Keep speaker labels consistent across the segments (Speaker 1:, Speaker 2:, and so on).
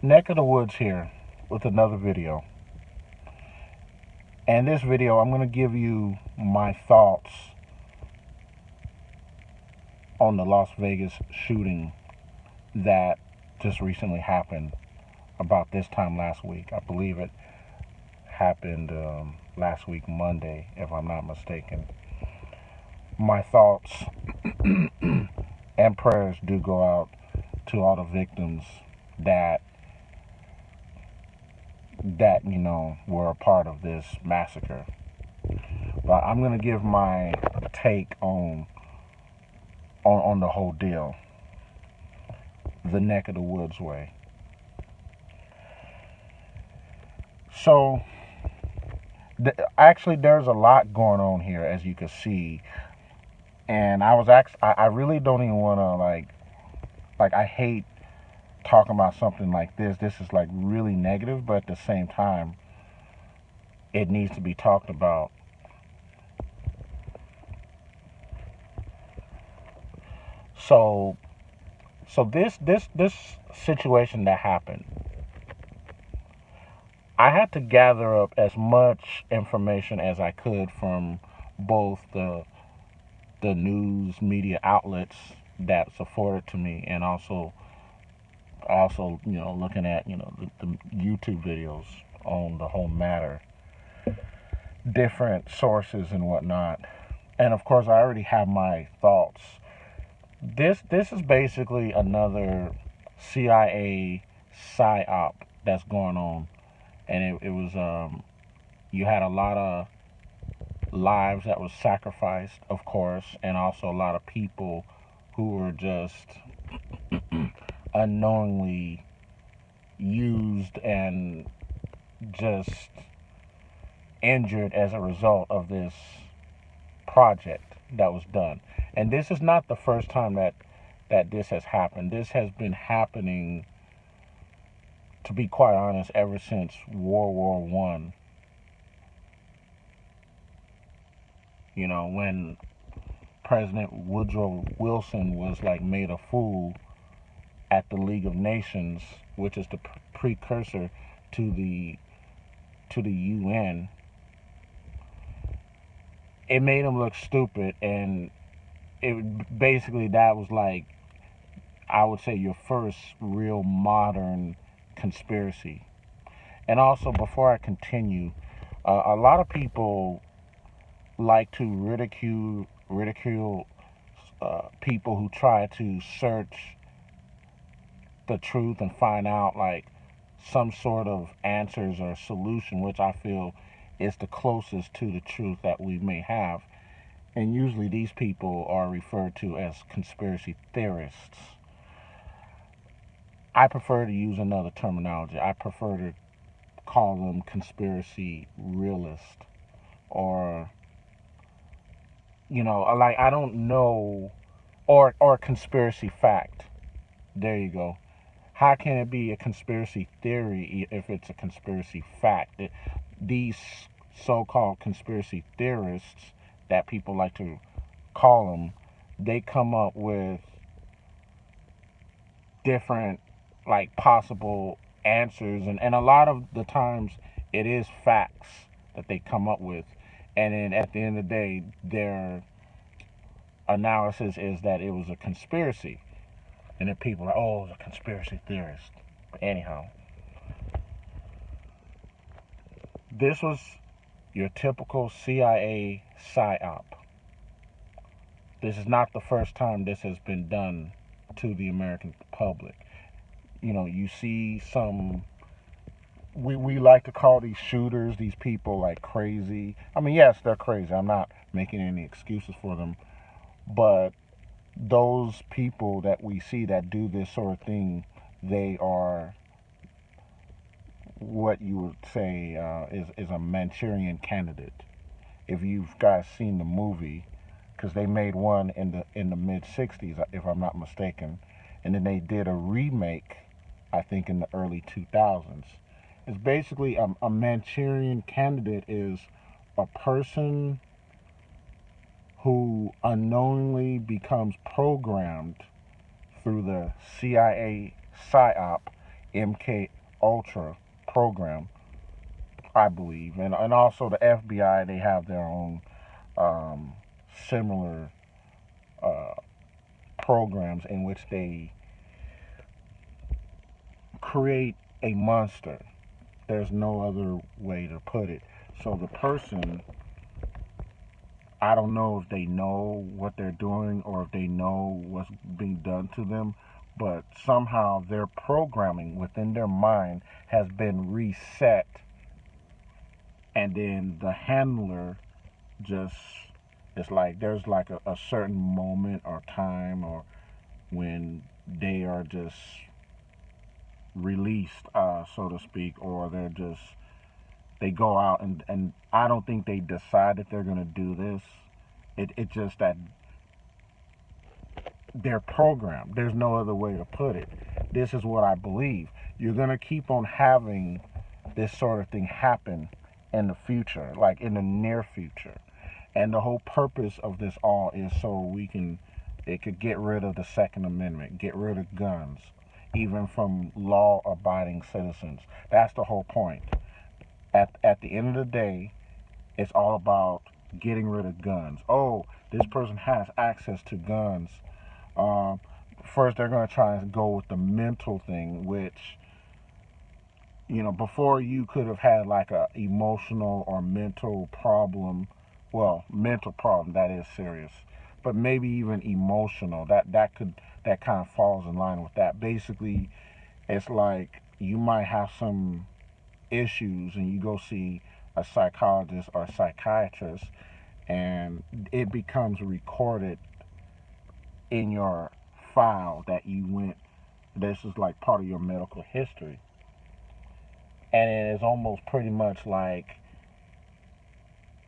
Speaker 1: Neck of the Woods here with another video. And this video, I'm going to give you my thoughts on the Las Vegas shooting that just recently happened about this time last week. I believe it happened last week, Monday, if I'm not mistaken. My thoughts and prayers do go out to all the victims that were a part of this massacre. But I'm gonna give my take on the whole deal, the neck of the woods way. So actually, there's a lot going on here, as you can see, and I really don't even want to like I hate talking about something like this. This is like really negative, but at the same time, it needs to be talked about. So this situation that happened, I had to gather up as much information as I could from both the news media outlets that's afforded to me, and also looking at the YouTube videos on the whole matter, different sources and whatnot. And of course, I already have my thoughts. This is basically another CIA psyop that's going on, and it was you had a lot of lives that was sacrificed, of course, and also a lot of people who were just unknowingly used and just injured as a result of this project that was done. And this is not the first time that this has happened. This has been happening, to be quite honest, ever since World War One. When President Woodrow Wilson was like made a fool at the League of Nations, which is the precursor to the UN. It made him look stupid, and it basically, that was like, I would say, your first real modern conspiracy. And also, before I continue, a lot of people like to ridicule people who try to search the truth and find out like some sort of answers or solution, which I feel is the closest to the truth that we may have. And usually these people are referred to as conspiracy theorists. I prefer to use another terminology. I prefer to call them conspiracy realists, or like, I don't know, or conspiracy fact. There you go. How can it be a conspiracy theory if it's a conspiracy fact? These so-called conspiracy theorists that people like to call them, they come up with different like possible answers, and a lot of the times it is facts that they come up with, and then at the end of the day their analysis is that it was a conspiracy, and then people are, oh, it was a conspiracy theorist. But anyhow, this was your typical CIA psyop. This is not the first time this has been done to the American public. You see some, we like to call these shooters, these people, like crazy. I mean, yes, they're crazy. I'm not making any excuses for them. But those people that we see that do this sort of thing, they are what you would say is a Manchurian candidate. If you've guys seen the movie, because they made one in the mid '60s, if I'm not mistaken, and then they did a remake, I think, in the early 2000s. It's basically a Manchurian candidate is a person who unknowingly becomes programmed through the CIA psyop, MK Ultra program, I believe, and also the FBI. They have their own um, similar uh, programs in which they create a monster. There's no other way to put it. So the person, I don't know if they know what they're doing or if they know what's being done to them, but somehow their programming within their mind has been reset, and then the handler just, it's like there's like a certain moment or time or when they are just released, so to speak, or they go out, and I don't think they decide that they're gonna do this. It just that they're programmed. There's no other way to put it. This is what I believe. You're gonna keep on having this sort of thing happen in the future, like in the near future. And the whole purpose of this all is so it could get rid of the Second Amendment, get rid of guns, even from law abiding citizens. That's the whole point. At the end of the day, it's all about getting rid of guns. Oh, this person has access to guns. Um, First, they're going to try and go with the mental thing, which, before you could have had like a emotional or mental problem. Well, mental problem, that is serious, but maybe even emotional, that kind of falls in line with that. Basically, it's like you might have some issues and you go see a psychologist or a psychiatrist, and it becomes recorded in your file that you went, this is like part of your medical history, and it is almost pretty much like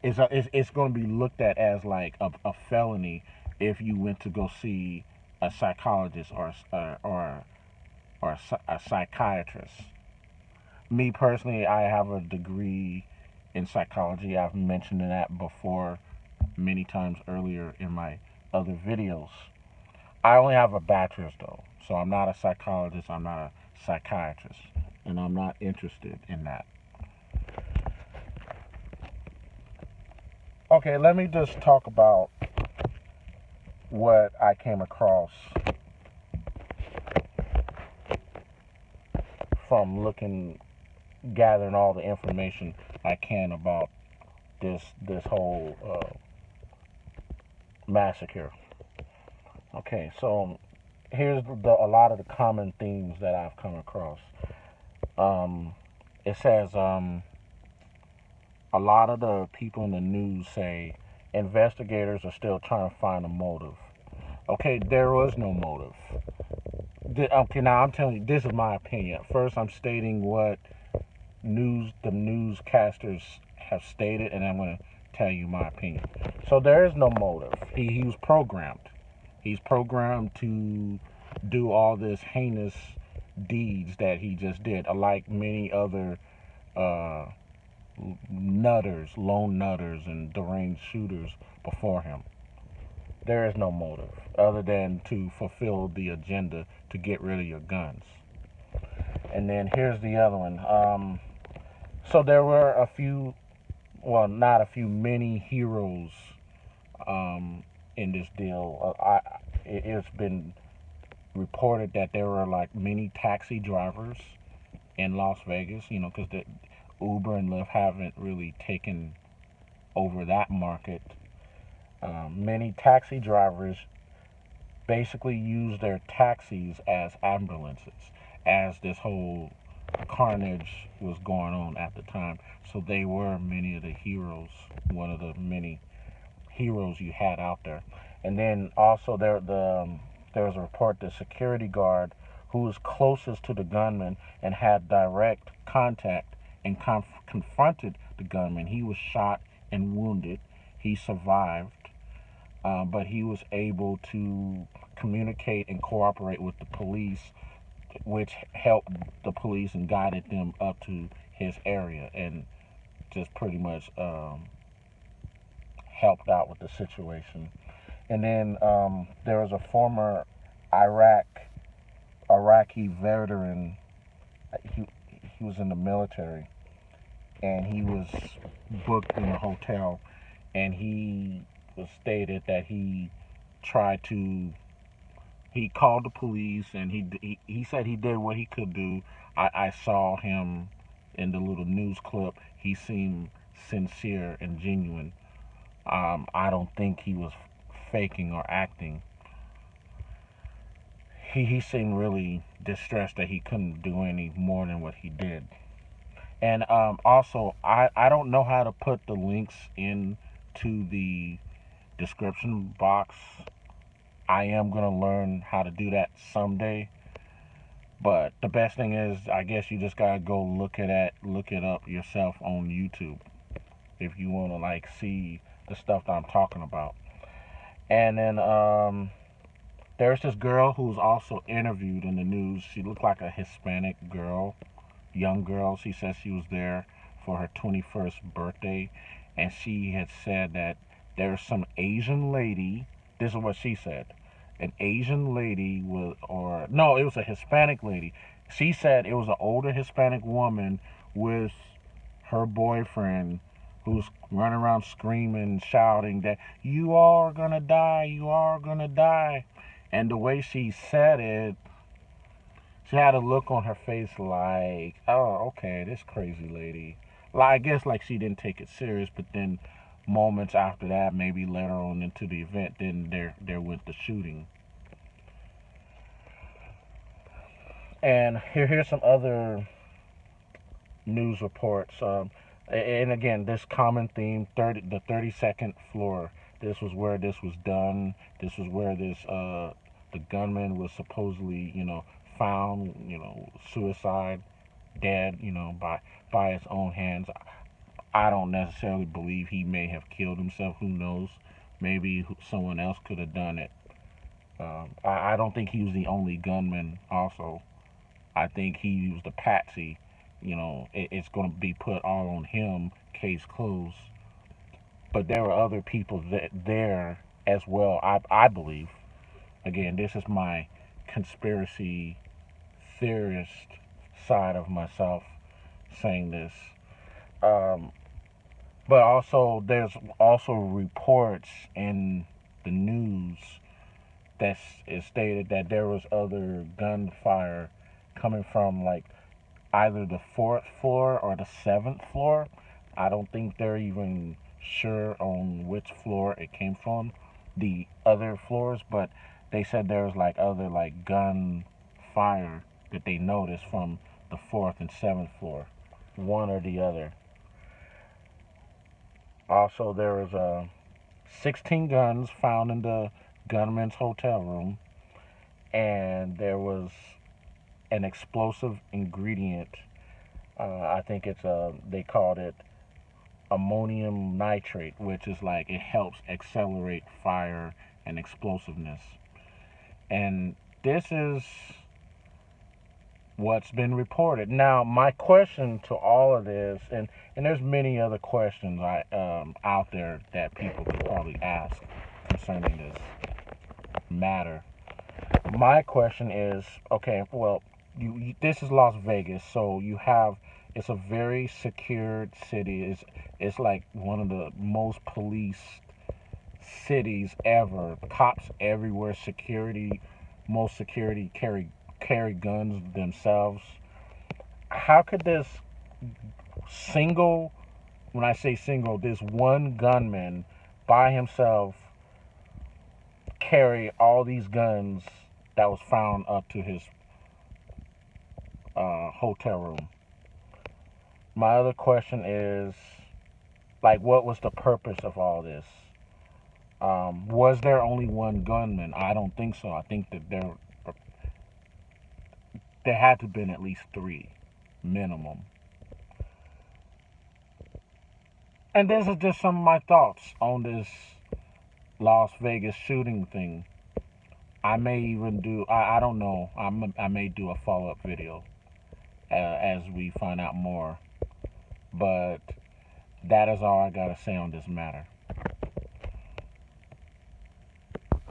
Speaker 1: it's going to be looked at as like a felony if you went to go see a psychologist or a psychiatrist. Me personally, I have a degree in psychology. I've mentioned that before many times earlier in my other videos. I only have a bachelor's though, so I'm not a psychologist, I'm not a psychiatrist, and I'm not interested in that. Okay, let me just talk about what I came across from gathering all the information I can about this whole massacre. Okay, so here's a lot of the common themes that I've come across. Um, it says a lot of the people in the news say investigators are still trying to find a motive. Okay, there was no motive. Okay, now I'm telling you, this is my opinion. First, I'm stating what the newscasters have stated, and I'm going to tell you my opinion. So there is no motive. He was programmed. He's programmed to do all this heinous deeds that he just did, like many other uh, nutters, lone nutters, and deranged shooters before him. There is no motive other than to fulfill the agenda to get rid of your guns. And then here's the other one. So there were a few, well, not a few, many heroes in this deal. It's been reported that there were like many taxi drivers in Las Vegas, because the Uber and Lyft haven't really taken over that market. Many taxi drivers basically use their taxis as ambulances, as this whole carnage was going on at the time. So they were many of the heroes, one of the many heroes you had out there. And then also there was a report the security guard who was closest to the gunman and had direct contact and confronted the gunman. He was shot and wounded. He survived, but he was able to communicate and cooperate with the police, which helped the police and guided them up to his area and just pretty much helped out with the situation. And then there was a former Iraqi veteran he he was in the military, and he was booked in a hotel, and he was stated that tried to he called the police, and he said he did what he could do. I saw him in the little news clip. He seemed sincere and genuine. I don't think he was faking or acting. He seemed really distressed that he couldn't do any more than what he did. And also, I don't know how to put the links into the description box. I am going to learn how to do that someday. But the best thing is, I guess you just gotta go look it up yourself on YouTube if you want to like see the stuff that I'm talking about. And then there's this girl who's also interviewed in the news. She looked like a Hispanic girl, young girl. She said she was there for her 21st birthday, and she had said that there's some Asian lady. This is what she said. An Asian lady with, or no, it was a Hispanic lady. She said it was an older Hispanic woman with her boyfriend who's running around screaming, shouting that you are gonna die, you are gonna die. And the way she said it, she had a look on her face like, oh, okay, this crazy lady. Like, I guess like she didn't take it serious, but then moments after that, maybe later on into the event, then there went the shooting. And here's some other news reports. And again, this common theme: the 32nd floor. This was where this was done. This was where the gunman was supposedly found, suicide, dead, by his own hands. I don't necessarily believe he may have killed himself. Who knows? Maybe someone else could have done it. I don't think he was the only gunman. Also, I think he was the patsy. It's going to be put all on him. Case closed. But there were other people there as well. I believe. Again, this is my conspiracy theorist side of myself saying this. Um, but also, there's also reports in the news that is stated that there was other gunfire coming from like either the fourth floor or the seventh floor. I don't think they're even sure on which floor it came from, the other floors, but they said there was like other like gun fire that they noticed from the fourth and seventh floor, one or the other. Also, there was 16 guns found in the gunman's hotel room, and there was an explosive ingredient. I think they called it ammonium nitrate, which is like it helps accelerate fire and explosiveness. And this is what's been reported. Now, my question to all of this, and there's many other questions out there that people could probably ask concerning this matter. My question is, okay, well, this is Las Vegas, so it's a very secured city. It's like one of the most policed cities ever. Cops everywhere, most security carry guns themselves. How could this single, when I say single, this one gunman by himself carry all these guns that was found up to his hotel room? My other question is, like, what was the purpose of all this? Was there only one gunman? I don't think so. I think that there had to have been at least three, minimum. And this is just some of my thoughts on this Las Vegas shooting thing. I may even do, I don't know, I may do a follow up video as we find out more. But that is all I got to say on this matter.